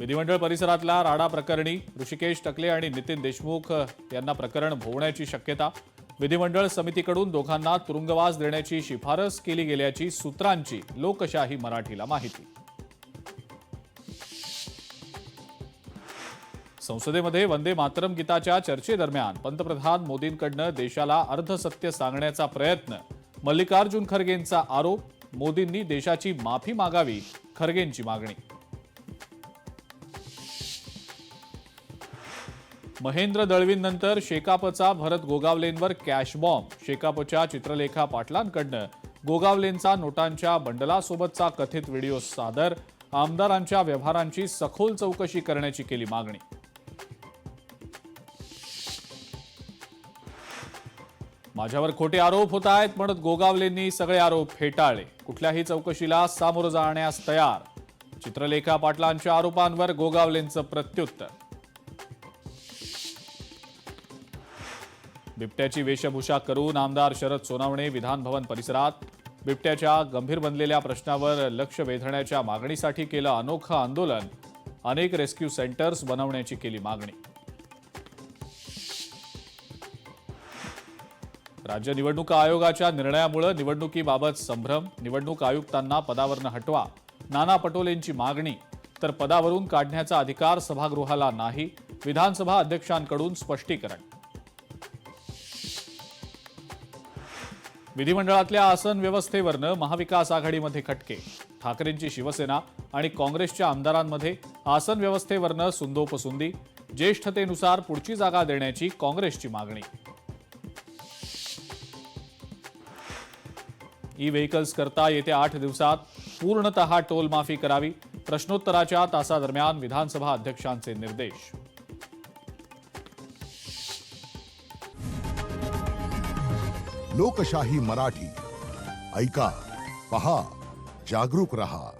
विधिमंडळ परिसरातल्या राडा प्रकरणी ऋषिकेश टकले आणि नितीन देशमुख यांना प्रकरण भोवण्याची शक्यता। विधिमंडळ समितीकडून दोघांना तुरुंगवास देण्याची शिफारस केली गेल्याची सूत्रांची लोकशाही मराठीला माहिती। संसदेमध्ये वंदे मातरम गीताच्या चर्चेदरम्यान पंतप्रधान मोदींकडून देशाला अर्धसत्य सांगण्याचा प्रयत्न। मल्लिकार्जुन खरगेंचा आरोप, मोदींनी देशाची माफी मागावी, खरगेंची मागणी। महेंद्र दळवींनंतर शेकापचा भरत गोगावलेंवर कॅश बॉम्ब। शेकापच्या चित्रलेखा पाटलांकडून गोगावलेंचा नोटांच्या बंडलासोबतचा कथित व्हिडिओ सादर। आमदारांच्या व्यवहारांची सखोल चौकशी करण्याची केली मागणी। माझ्यावर खोटे आरोप होत आहेत म्हणत गोगावलेंनी सगळे आरोप फेटाळले। कुठल्याही चौकशीला सामोरं जाण्यास तयार। चित्रलेखा पाटलांच्या आरोपांवर गोगावलेंचं प्रत्युत्तर। बिबट्याची वेशभूषा करून आमदार शरद सोनवणे विधान भवन परिसरात। बिबट्याच्या गंभीर बनलेल्या प्रश्नावर लक्ष वेधण्याच्या मागणीसाठी केलं अनोखं आंदोलन। अनेक रेस्क्यू सेंटर्स बनवण्याची केली मागणी। राज्य निवडणूक आयोगाच्या निर्णयामुळे निवडणुकीबाबत संभ्रम। निवडणूक आयुक्तांना पदावरून हटवा, नाना पटोलेंची मागणी। तर पदावरून काढण्याचा अधिकार सभागृहाला नाही, विधानसभा अध्यक्षांकडून स्पष्टीकरण। विधिमंडळातल्या आसन व्यवस्थेवरनं महाविकास आघाडीमध्ये खटके। ठाकरेंची शिवसेना आणि काँग्रेसच्या आमदारांमध्ये आसन व्यवस्थेवरनं सुंदोपसुंदी। ज्येष्ठतेनुसार पुढची जागा देण्याची काँग्रेसची मागणी। ई व्हेकल्स करता येत्या 8 दिवसात पूर्णतः टोल माफी करावी। प्रश्नोत्तराच्या तासादरम्यान विधानसभा अध्यक्षांचे निर्देश। लोकशाही मराठी ऐका, पहा, जागरूक रहा।